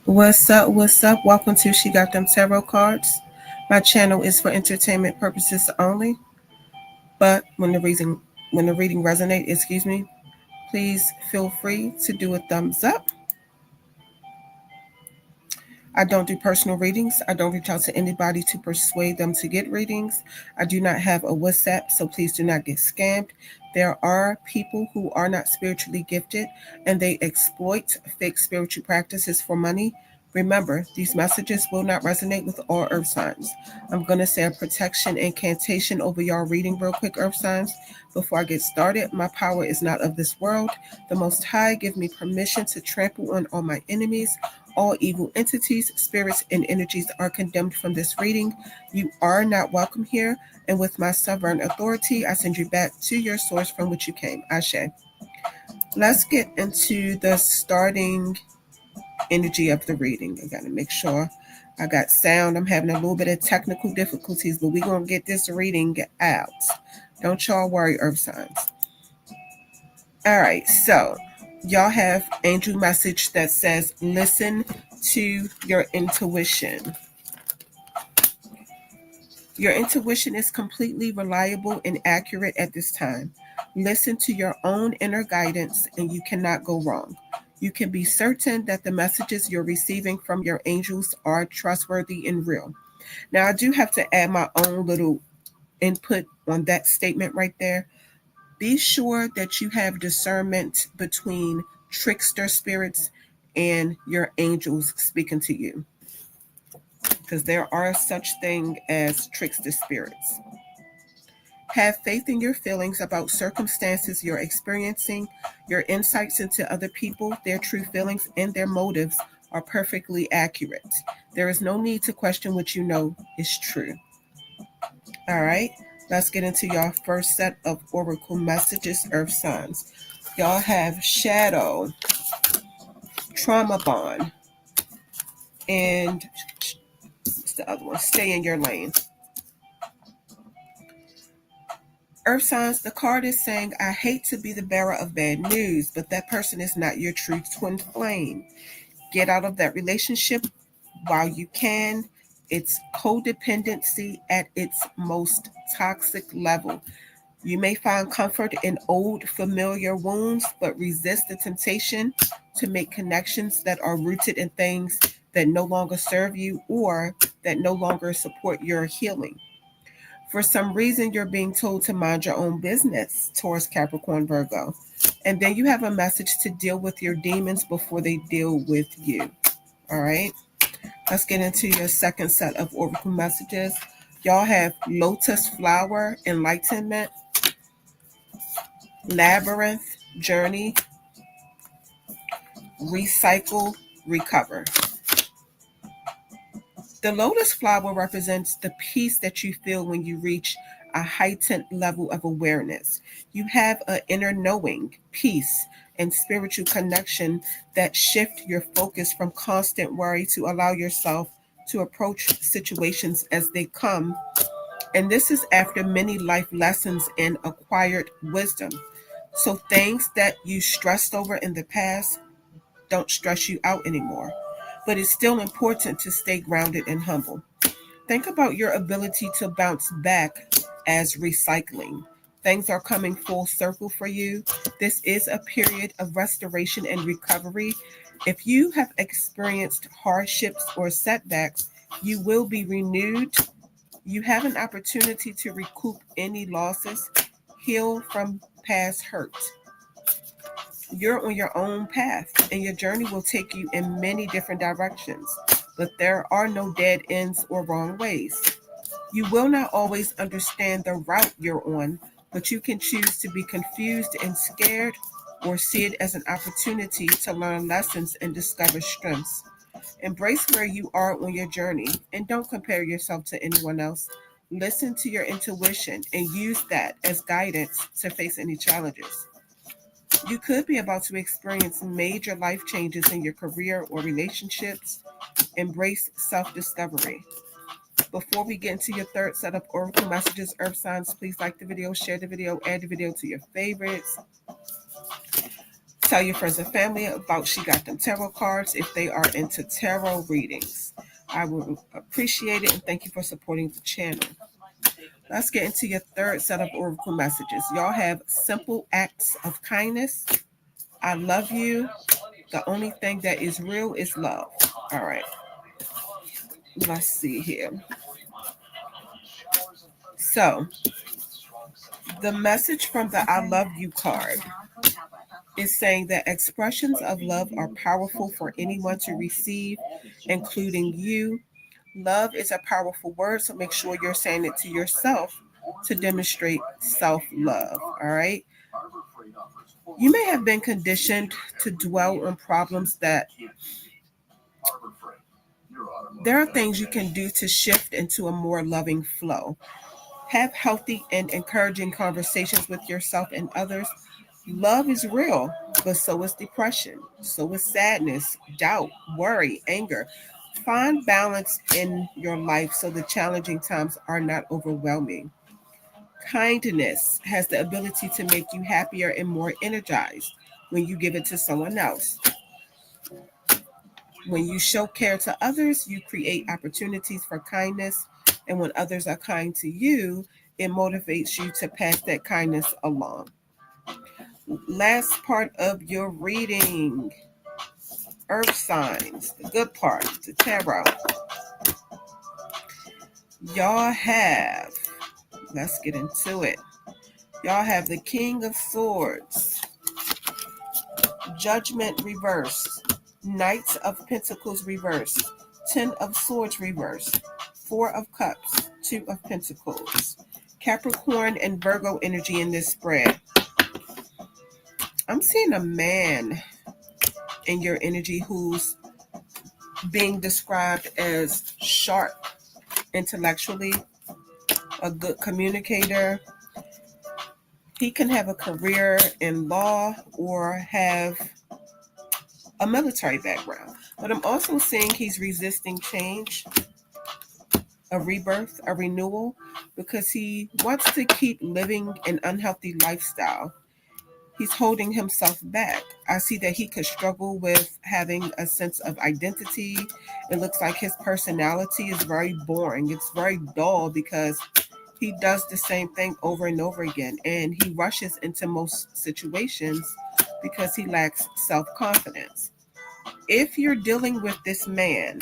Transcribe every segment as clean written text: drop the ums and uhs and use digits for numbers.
What's up? What's up? Welcome to She Got Them Tarot Cards. My channel is for entertainment purposes only, but when the reading resonate, please feel free to do a thumbs up. I don't do personal readings. I don't reach out to anybody to persuade them to get readings. I do not have a WhatsApp, so please do not get scammed. There are people who are not spiritually gifted and they exploit fake spiritual practices for money. Remember, these messages will not resonate with all earth signs. I'm going to say a protection incantation over y'all reading real quick, earth signs. Before I get started, my power is not of this world. The Most High give me permission to trample on all my enemies. All evil entities, spirits, and energies are condemned from this reading. You are not welcome here, and with my sovereign authority, I send you back to your source from which you came. Ashe. Let's get into the starting energy of the reading. I gotta make sure I got sound. I'm having a little bit of technical difficulties, but we're gonna get this reading out. Don't y'all worry, earth signs. All right, so y'all have angel message that says listen to your intuition. Your intuition is completely reliable and accurate at this time. Listen to your own inner guidance and you cannot go wrong. You can be certain that the messages you're receiving from your angels are trustworthy and real. Now, I do have to add my own little input on that statement right there. Be sure that you have discernment between trickster spirits and your angels speaking to you, because there are such thing as trickster spirits. Have faith in your feelings about circumstances you're experiencing. Your insights into other people, their true feelings, and their motives are perfectly accurate. There is no need to question what you know is true. All right, let's get into y'all first set of oracle messages, earth signs. Y'all have shadow, trauma bond, and what's the other one? Stay in your lane. Earth signs, the card is saying, I hate to be the bearer of bad news, but that person is not your true twin flame. Get out of that relationship while you can. It's codependency at its most toxic level. You may find comfort in old familiar wounds, but resist the temptation to make connections that are rooted in things that no longer serve you or that no longer support your healing. For some reason, you're being told to mind your own business, Taurus, Capricorn, Virgo. And then you have a message to deal with your demons before they deal with you. All right. Let's get into your second set of oracle messages. Y'all have lotus flower, enlightenment, labyrinth, journey, recycle, recover. The lotus flower represents the peace that you feel when you reach a heightened level of awareness. You have an inner knowing, peace, and spiritual connection that shift your focus from constant worry to allow yourself to approach situations as they come. And this is after many life lessons and acquired wisdom. So things that you stressed over in the past don't stress you out anymore. But it's still important to stay grounded and humble. Think about your ability to bounce back as recycling. Things are coming full circle for you. This is a period of restoration and recovery. If you have experienced hardships or setbacks, you will be renewed. You have an opportunity to recoup any losses, heal from past hurt. You're on your own path, and your journey will take you in many different directions, but there are no dead ends or wrong ways. You will not always understand the route you're on, but you can choose to be confused and scared or see it as an opportunity to learn lessons and discover strengths. Embrace where you are on your journey and don't compare yourself to anyone else. Listen to your intuition and use that as guidance to face any challenges. You could be about to experience major life changes in your career or relationships. Embrace self discovery. Before we get into your third set of oracle messages, earth signs, please like the video, share the video, add the video to your favorites. Tell your friends and family about She Got Them Tarot cards if they are into tarot readings. I will appreciate it, and thank you for supporting the channel. Let's get into your third set of oracle messages. Y'all have simple acts of kindness. I love you. The only thing that is real is love. All right. Let's see here. So, the message from the I love you card is saying that expressions of love are powerful for anyone to receive, including you. Love is a powerful word, so make sure you're saying it to yourself to demonstrate self-love. All right. You may have been conditioned to dwell on problems that there are things you can do to shift into a more loving flow. Have healthy and encouraging conversations with yourself and others. Love is real, but so is depression, so is sadness, doubt, worry, anger. Find balance in your life so the challenging times are not overwhelming. Kindness has the ability to make you happier and more energized when you give it to someone else. When you show care to others, you create opportunities for kindness. And when others are kind to you, it motivates you to pass that kindness along. Last part of your reading, earth signs, the good part, the tarot. Y'all have, let's get into it. Y'all have the King of Swords, Judgment reversed, Knights of Pentacles reversed, Ten of Swords reversed, Four of Cups, Two of Pentacles. Capricorn and Virgo energy in this spread. I'm seeing a man in your energy who's being described as sharp intellectually, a good communicator. He can have a career in law or have a military background. But I'm also seeing he's resisting change, a rebirth, a renewal, because he wants to keep living an unhealthy lifestyle. He's holding himself back. I see that he could struggle with having a sense of identity. It looks like his personality is very boring. It's very dull because he does the same thing over and over again. And he rushes into most situations because he lacks self-confidence. If you're dealing with this man,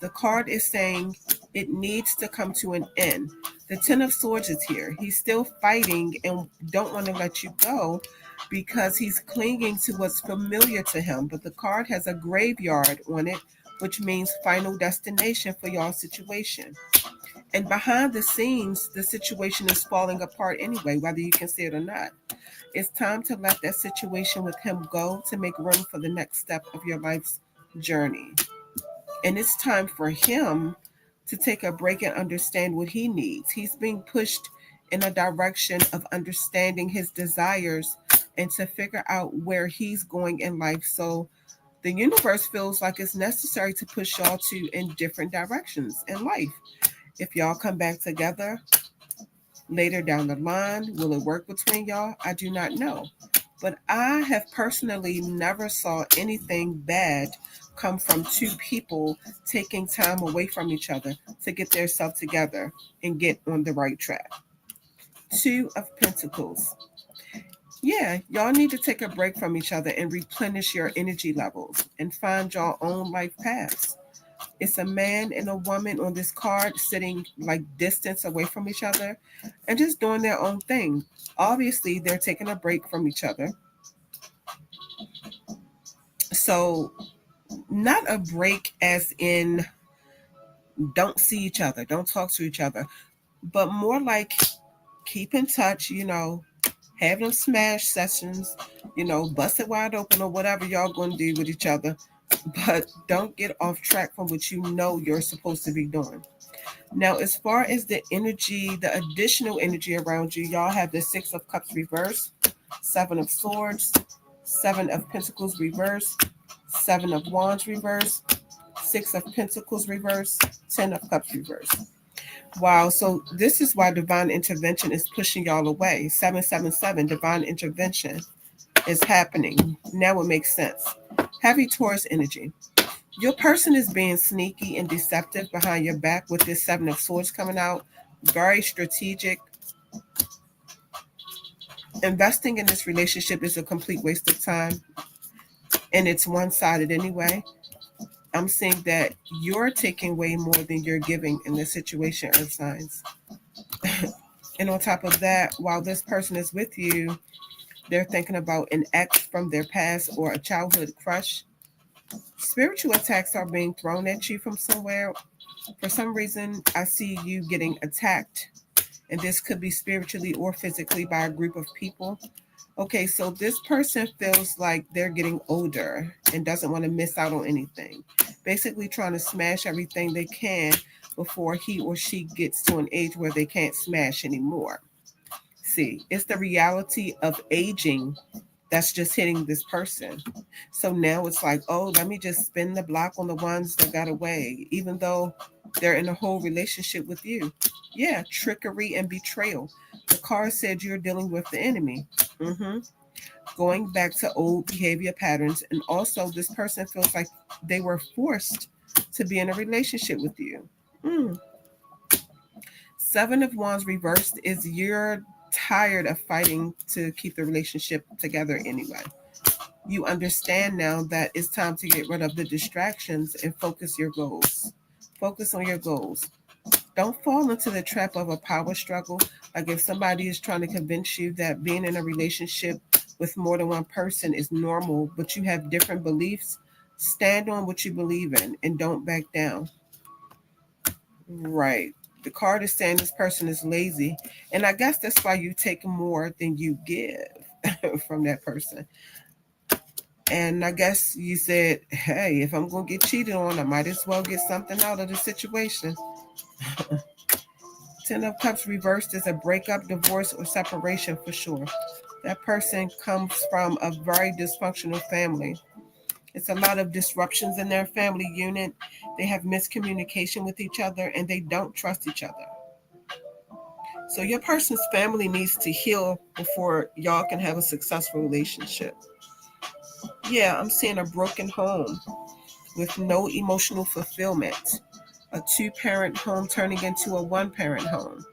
the card is saying it needs to come to an end. The Ten of Swords is here. He's still fighting and don't want to let you go because he's clinging to what's familiar to him. But the card has a graveyard on it, which means final destination for y'all's situation. And behind the scenes, the situation is falling apart anyway, whether you can see it or not. It's time to let that situation with him go to make room for the next step of your life's journey. And it's time for him to take a break and understand what he needs. He's being pushed in a direction of understanding his desires and to figure out where he's going in life. So the universe feels like it's necessary to push y'all to in different directions in life. If y'all come back together later down the line, will it work between y'all? I do not know. But I have personally never saw anything bad come from two people taking time away from each other to get their self together and get on the right track. Two of Pentacles. Yeah, y'all need to take a break from each other and replenish your energy levels and find your own life paths. It's a man and a woman on this card sitting like distance away from each other and just doing their own thing. Obviously, they're taking a break from each other. So, not a break as in don't see each other, don't talk to each other, but more like keep in touch, have them smash sessions, bust it wide open or whatever y'all going to do with each other. But don't get off track from what you know you're supposed to be doing. Now, as far as the energy, the additional energy around you, y'all have the Six of Cups reversed, Seven of Swords, Seven of Pentacles reversed, Seven of Wands reversed, Six of Pentacles reversed, Ten of Cups reversed. Wow, so this is why divine intervention is pushing y'all away. 777, divine intervention is happening. Now it makes sense. Heavy Taurus energy. Your person is being sneaky and deceptive behind your back with this Seven of Swords coming out. Very strategic. Investing in this relationship is a complete waste of time, and it's one-sided anyway. I'm saying that you're taking way more than you're giving in this situation, Earth signs. And on top of that, while this person is with you, they're thinking about an ex from their past or a childhood crush. Spiritual attacks are being thrown at you from somewhere. For some reason, I see you getting attacked, and this could be spiritually or physically by a group of people. Okay, so this person feels like they're getting older and doesn't want to miss out on anything. Basically, trying to smash everything they can before he or she gets to an age where they can't smash anymore. See, it's the reality of aging that's just hitting this person. So now it's like, oh, let me just spin the block on the ones that got away, even though they're in a whole relationship with you. Yeah, trickery and betrayal. The card said you're dealing with the enemy. Mm-hmm. Going back to old behavior patterns. And also, this person feels like they were forced to be in a relationship with you. Mm. Seven of Wands reversed is you're tired of fighting to keep the relationship together anyway. You understand now that it's time to get rid of the distractions and focus your goals. Focus on your goals. Don't fall into the trap of a power struggle. Like if somebody is trying to convince you that being in a relationship with more than one person is normal, but you have different beliefs, stand on what you believe in and don't back down. Right. The card is saying this person is lazy. And I guess that's why you take more than you give from that person. And I guess you said, hey, if I'm going to get cheated on, I might as well get something out of the situation. Ten of Cups reversed is a breakup, divorce, or separation for sure. That person comes from a very dysfunctional family. It's a lot of disruptions in their family unit. They have miscommunication with each other and they don't trust each other. So your person's family needs to heal before y'all can have a successful relationship. Yeah, I'm seeing a broken home with no emotional fulfillment. A two-parent home turning into a one-parent home.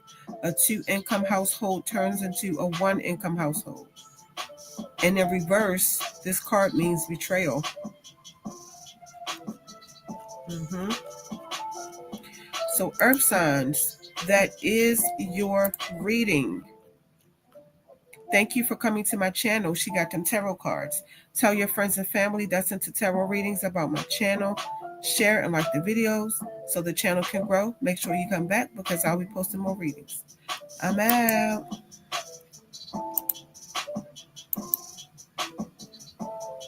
A two-income household turns into a one-income household. And in reverse, this card means betrayal. Hmm. So, Earth signs, that is your reading. Thank you for coming to my channel. She got them tarot cards. Tell your friends and family that's into tarot readings about my channel. Share and like the videos so the channel can grow. Make sure you come back because I'll be posting more readings. I'm out.